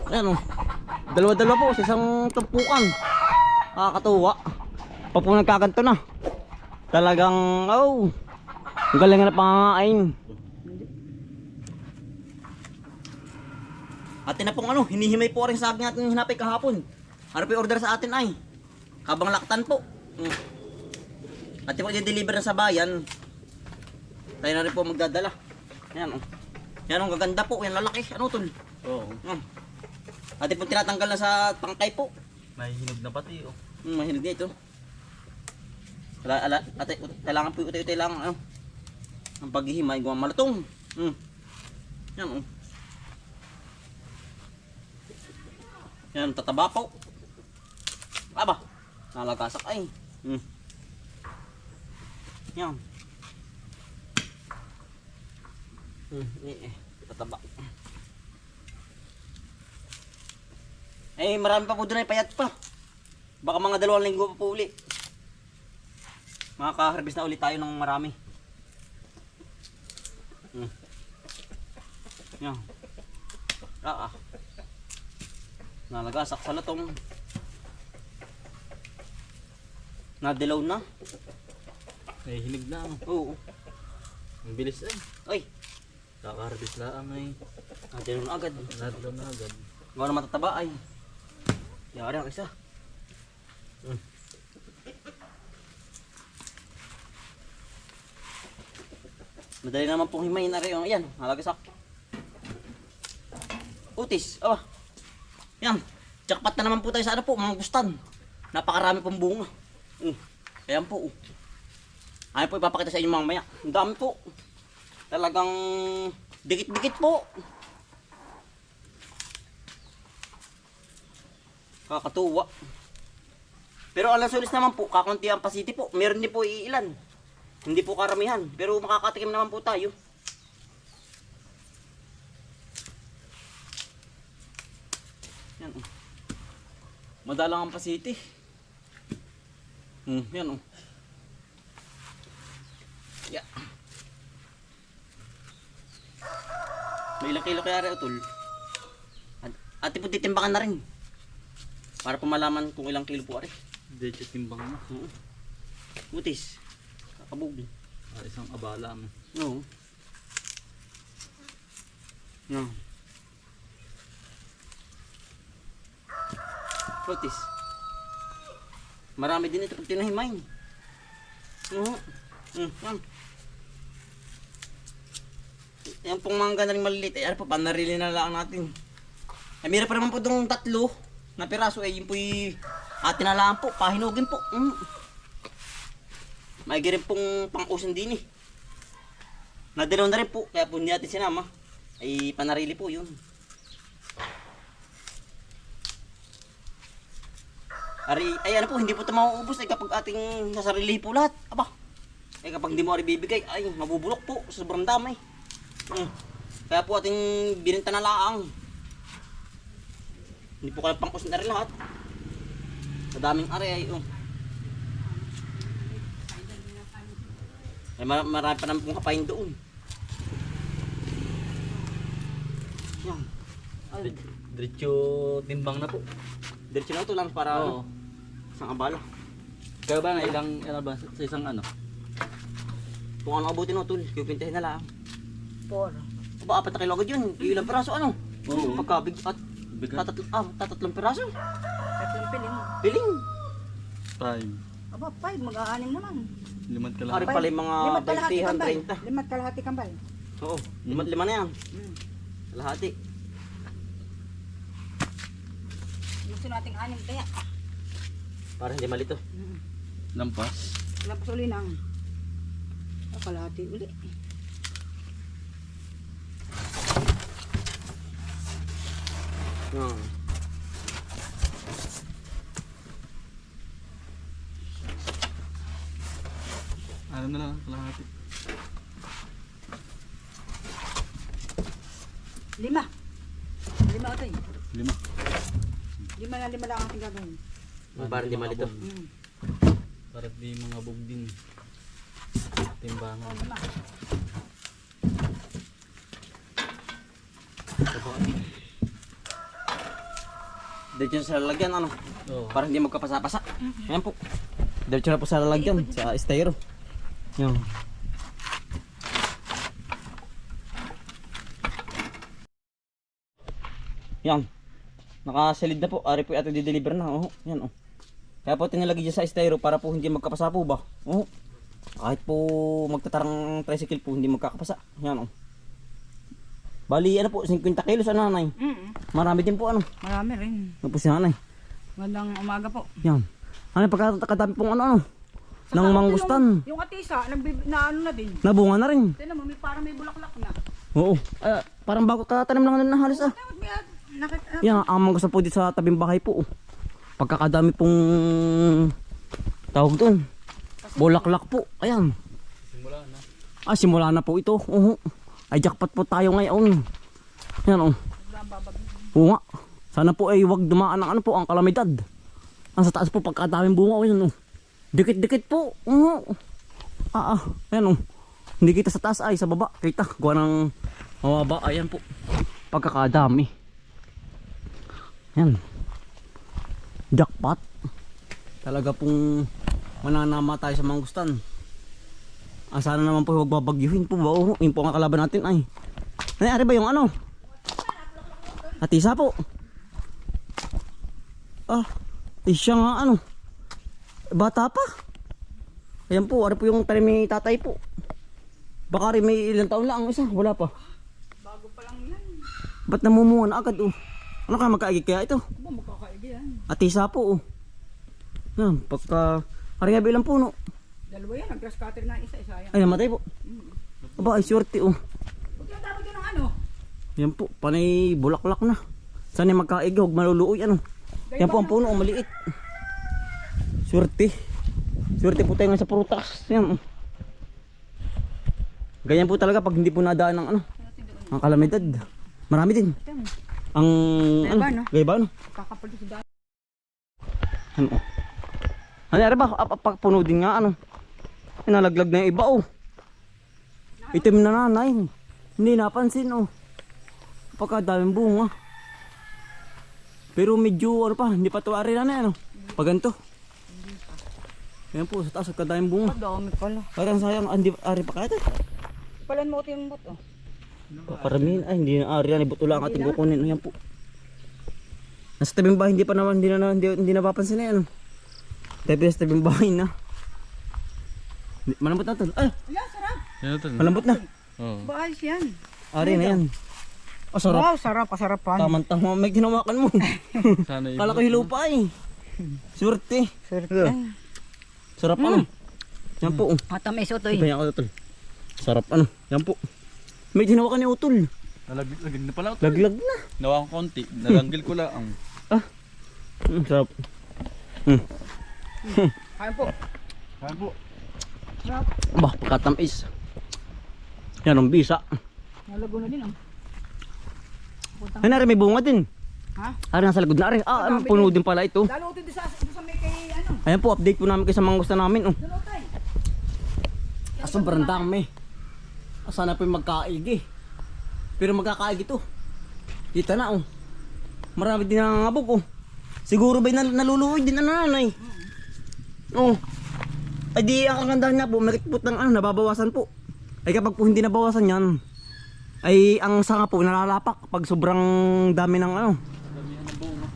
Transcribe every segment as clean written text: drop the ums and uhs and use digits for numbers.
Ayan o. Dalawa-dalawa po sa isang tumpukan. Nakakatuwa. Pag po nagkaganto na. Talagang, oh, ang galing na pangangain. Atin na pong ano, hinihimay po rin sa akin natin hinapay kahapon. Ano po yung order sa atin ay? Kabang laktan po. Atin po i-deliver na sa bayan. Tayo na rin po magdadala. Ayan o. Yan ang gaganda po, yan lalaki. Ano tol? Oo. Atin po tinatanggal na sa tangkay po. May hinog na pati oh. Mahinig dito. Ate, kailangan po ito lang ano. Ang paghihimay, gawang malutong. Yan oh. Yan, tataba po. Aba, nalagasak ay. Yan. Tataba. Eh, marami pa po doon ay payat pa. Baka mga 2 linggo pa po uli. Makaka-harvest na ulit tayo ng marami. Yan. Nalagasak sa latong. Nadilaw na. May hinog na ano. Oo. Ang bilis ay. Ay, Kaka-harvest lang ay. nadilaw na agad. Nadlaw na agad. Gawa na matataba ay. Yari ang isa. Madali naman pong himayin na rin. Ayan, nalagasak. Utis, aba. Yan, jackpot na naman po tayo sa ano po, mga gustan. Napakarami pong bunga. Ayan po. Ayan po, ipapakita sa inyo mamaya. Ang dami po. Talagang dikit-dikit po. Kakatuwa. Pero alang sulis naman po, kakunti ang pasiti po. Meron din po iilan. Hindi po karamihan, pero makakatikim naman po tayo. Yan oh. Madalang ang pasiti. Yan oh. Yeah. May ilang kilo kaya rin utol. At po titimbakan na rin. Para po malaman kung ilang kilo po rin. Hindi siya timbang na. Butis. Kakabog. Isang abala mo. Oo. No. Butis. Marami din ito pag tinahimayin. Yan. Yan pong mangga na rin maliliit. Ano po, panarili na lang natin. Ay, meron pa naman po itong 3 na piraso. Yun po yung atin na lang po. Pahinugin po. May rin pong pang-usin din eh. Nadilaw na rin po. Kaya po hindi natin sinama. Ay panarili po yun. Ay ano po, hindi po ito mauubos ay kapag ating nasarili po lahat. Aba. Ay kapag hindi mo rin bibigay, ay mabubulok po. Sobrang dami. Kaya po ating binenta na laang. Hindi po kaya pang-usin na rin lahat. Madaming ari ay Ay marami pa naman pong kapain doon. Yan. Diretso timbang na po. Diretso na ito lang para Oo. isang abala. Kaya ba na ilang ba sa isang ano? Kung ano abutin mo tol, kipintahin na lang. 4. Aba, 4 na kilo agad yun. Ilang piraso ano? Oo. Pagkabig at Bigat. tatlong piraso. 3 piling. Piling. 5. Aba, 5. Mag-aanim naman. 5 ka lang. Ari pala yung mga 20, 30. 5 kalahati kambal. Oo, 5 na yan. Lahati. Gusto nating 6 kaya. Para hindi malito. Lampas. Tapos uli ng kalahati uli. Yan. Ano na lang, kalahati. 5. 5 ito eh. 5. 5 na 5 lang ang ating gagawin. Para hindi malito. Para di mga bug din. Timbangan. 5. Diretso na sa lalagyan, ano? Oo. Para hindi magkapasa-pasa. Ayan po. Diretso na po sa lalagyan, sa styro. Yan. Yan. Nakasalid na po. Ari po ito di-deliver na. Oh, yan oh. Kaya po tinalagay dyan sa styro para po hindi magkapasa po ba. Oh. Kahit po magtatarang tricycle po hindi magkakapasa. Yan oh. Bali ano po 50 kilos ano nanay. Marami din po ano. Marami rin. Ano po si nanay. Magandang umaga po. Yan. Ano pagkakadami pong ano. Nang mangustan. Yung atisa, na ano na din. Nabunga na rin. Tignan mo, parang may bulaklak na. Oo. Parang bago katanim lang na halos ah. Dapat may nakita. Yan, ang mangustan po dito sa tabing bahay po. Oh. Pagkakadami pong tawag doon. Bulaklak po. Ayan. Simula na. Simula na po ito. Oo. Ay jackpot po tayo ngayon. Yan oh. Oo nga. Sana po ay wag dumaan ng ano po ang kalamidad. Ang sa taas po pagkadaming bunga. Oh, yan oh. Dikit-dikit po. Oo. Ayan oh. Hindi kita sa taas ay sa baba. Kita. Gawa ng mababa. Ayan po. Pagkakadami. Yan. Jackpot. Talaga pong mananama tayo sa mangustan. Sana naman po huwag babagyuhin po ba? Oh, yun po ang kalaban natin ay. Nangyari ba yung ano? Atisa po. Siya nga ano. Bata pa. Ayan po, ano po yung tanim ni tatay po. Baka rin may ilang taon lang ang isa. Wala pa. Bago pa lang yan. Ba't namumunga na agad oh? Ano kaya magkaigig kaya ito? Ba, magkakaigi yan. Atisa po oh. Yan, pagka... Ari nga bilang puno. Dalawa yan, nag-grass cutter na isa-isa yan. Ay, namatay po. Aba, ay swerte oh. Huwag yung dapat yun ng ano. Yan po, panay bulaklak na. Sana magkaig, huwag maluluoy ano. Yan po ang puno, oh, maliit. Swerte. Swerte po tayo nga sa prutas. Yan. Ganyan po talaga pag hindi po nadaan ng ano. Ang kalamidad. Marami din. Ang ano, Gayba, no? gayba no. Kakapal sa dahil. Ano? Ano ba? Puno din nga ano. Nalaglag na yung iba oh. Itim na nanay. Hindi napansin oh. Pagkadaming bunga. Pero medyo ano pa, hindi pa tuwari na ano. Pag ganito. Ayan po, sa taas kadaming bunga. Dami pala. Parang sayang, ari pa kaya ito. Palan mo ito yung bot oh. Paramihin, ay hindi na ari, ani buto lang ating kukunin. Ayan po. Nasa tabing bahay, hindi pa naman, hindi napapansin na yan. Tapi sa tabing bahay na. Malambot na ito. Ay, Yan, sarap. Yan ito. malambot na. Oo. Baayos yan. Ari na yan. Oh, sarap. Wow, sarap. Kasarapan. Tamang-tama, may ginawakan mo. Sana iba. Kala ko hilo pa eh. Surte. Sarap. Sarap ano. Yan po. Matamis ito eh. Ibayan ko utol. Sarap ano. Yan po. May ginawakan ni utol. Nalaglag na pala ito. Laglag na. Nawang konti. Nalanggil ko lang. Sarap. Kain po. Kaya po. Sarap. Bah, pagkatamis. Yan ang bisa. Nalago na din ah. Ay nari, may bunga din. Ha? Ari nasa lagod na ari. Puno din pala ito. Lalo ito sa may kay ano. Ayan po, update po namin kayo sa mga gusto namin. Oh. Dalo tayo. Sobrang dami. Sana po yung magkaigi. Pero magkakaigi ito. Kita na oh. Marami din nangangabog oh. Siguro ba'y naluluoy din ang nanay? Oh. Ay di ang kagandahan na po, makikipot ng ano, nababawasan po. Ay kapag po hindi nabawasan yan, ay ang sanga po nalalapak pag sobrang dami ng ano,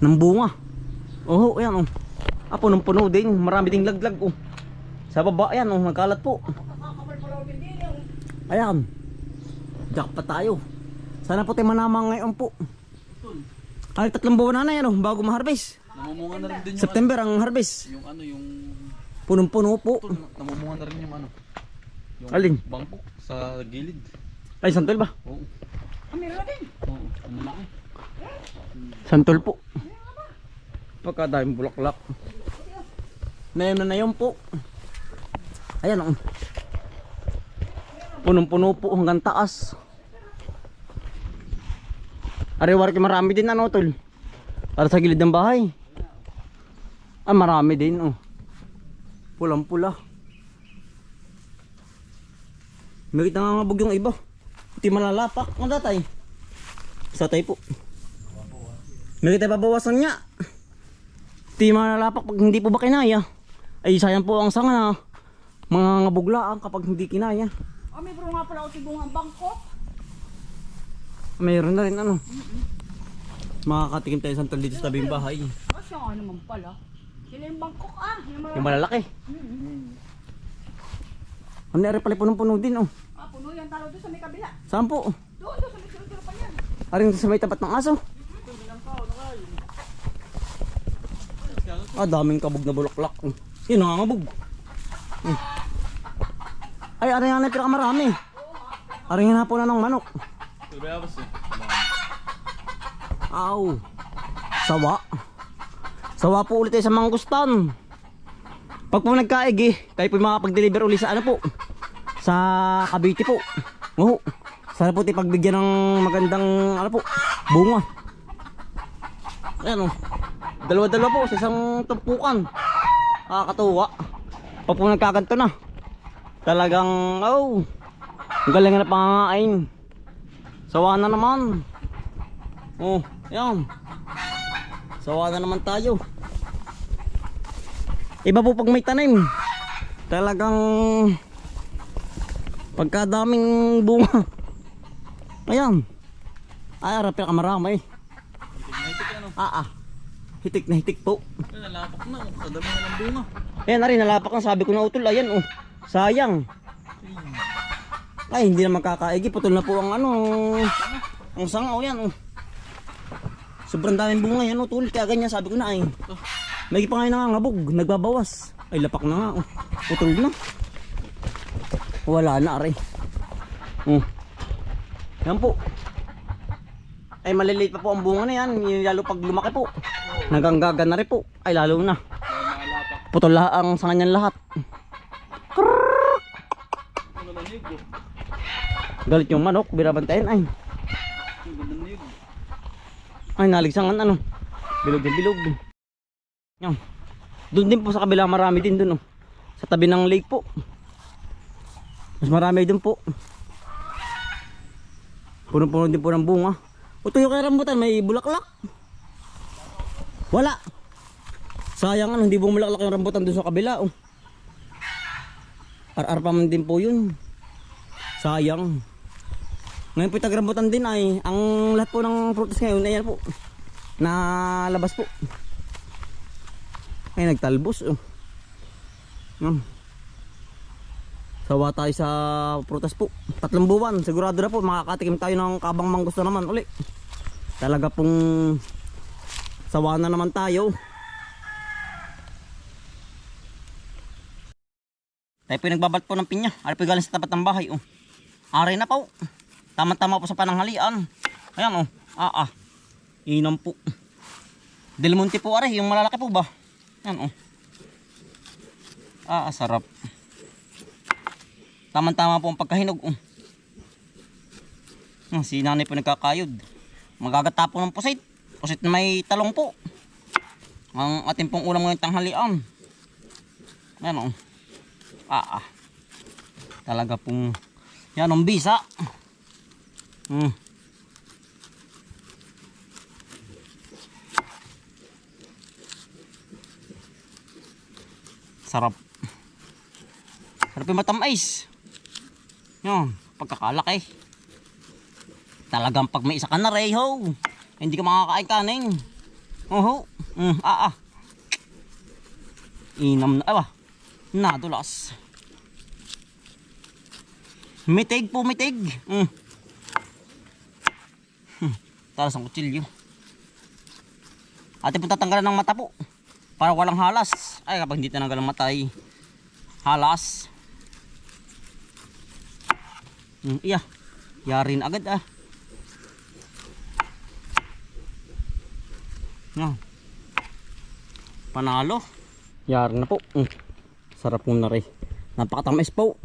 ng bunga. Oh, ayan oh. Punong-puno din, marami ding laglag oh. Sa baba ayan oh, nagkalat po. Ayan. Jackpot tayo. Sana po tayo manamang ngayon po. Ay, 3 buwan na yan oh, bago ma-harvest. Namumunga na rin din yung September ang harvest. Yung ano, yung... Punong-puno po. Namumunga na rin yung ano. Yung Alin? bangko sa gilid. Ay, santol ba? Oo. Meron na din. Oo. Ang malaki. Santol po. Pagkadaming bulaklak. Ngayon na yun po. Ayan oh. Punong-puno po hanggang taas. Ari-wari marami din ano tol. Para sa gilid ng bahay. Marami din oh. Pulang-pula. May nangangabog yung iba. Hindi malalapak. Ang tatay. Sa tayo po. May tayo pabawasan niya. Di malalapak pag hindi po ba kinaya. Ay sayang po ang sanga na mga ngabuglaan kapag hindi kinaya. Oh, may bro nga pala o tibungang bangkok. Mayroon na rin ano. Makakatikim tayo sa dito sa tabing bahay. Oh, siya nga naman pala. Sila yung bangkok Yung malalaki. Ang nere pala punong-puno din oh. Puno yan talo doon sa may kabila. Saan po? Doon sa may silo-silo pa yan. Aring sa may tapat ng aso. Daming kabog na bulaklak. Yun, nangangabog. Ay, aring nga na yung pinakamarami. Aring nga po na ng manok. Aw. Sawa. Sawa po ulit tayo sa mangustan. Pag po nagkaig tayo po makapag-deliver ulit sa ano po. Sa Cavite po. Oo. Sana po tayo pagbigyan ng magandang ano po, bunga. Ayan o. Dalawa-dalawa po sa isang tumpukan. Nakakatuwa. Pag po nagkaganto na. Talagang ang galing na pangangain. Sawa na naman. Oh, yan. Sawa na naman tayo. Iba po pag may tanim. Talagang pagkadaming bunga. Ayan. Ay, arap ka marami. Hitik na hitik po. Nalapak na. Sa dami na ng bunga. Ayan na rin, nalapak ang sabi ko na utol. Ayan oh. Sayang. Ay, hindi na makakaigi. Putol na po ang ano. Ang sanga o yan oh. Sobrang daming bunga yan utol. Kaya ganyan sabi ko na ay. May pa ngayon nangangabog. Nagbabawas. Ay, lapak na nga oh. Putol na. Wala na aray. Yan po. Ay maliliit pa po ang bunga na yan. Lalo pag lumaki po. Naganggaga na rin po. Ay lalo na. Putol ang sa kanyan lahat. Galit yung manok. Binabantayan ay. Ay naligsangan ano. Bilog din bilog. Yan. Doon din po sa kabila marami din doon oh. Sa tabi ng lake po. Mas marami doon po. Puno-puno din po ng bunga. Ito yung kay rambutan, may bulaklak. Wala. Sayang ano, hindi bumulaklak yung rambutan doon sa kabila oh. Ar-ar pa man din po yun. Sayang. Ngayon po tag-rambutan din ay ang lahat po ng prutas ngayon ayan po. Nalabas po. Ay nagtalbos oh. Sawa tayo sa prutas po. 3 buwan. Sigurado na po makakatikim tayo ng kabang manggusto naman uli. Talaga pong sawa na naman tayo. Tayo po nagbabalt po ng pinya. Ari po galing sa tapat ng bahay. Oh. Ari na po. Tama-tama po sa pananghalian. Ayan oh. Inom po. Del Monte po ari. Yung malalaki po ba? Ayan oh. Sarap. Tama-tama po ang pagkahinog. Si nanay po nagkakayod. Magagata po ng pusit. Pusit na may talong po. Ang ating pong ulam ngayong tanghalian. Ayan o. Talaga pong yan ang bisa. Sarap. Sarap yung matamais. Yan, pagkakalaki. Talagang pag may isa ka na ray ho, hindi ka makakain kanin. Inam na, nadulas. Mitig po, mitig. Talas ang kutsilyo. Ate po tatanggalan ng mata po. Para walang halas. Ay kapag hindi tinanggal ang mata ay halas. Yarin agad Panalo. Yarin na po. Sarap mo na rin. Napakatamis po.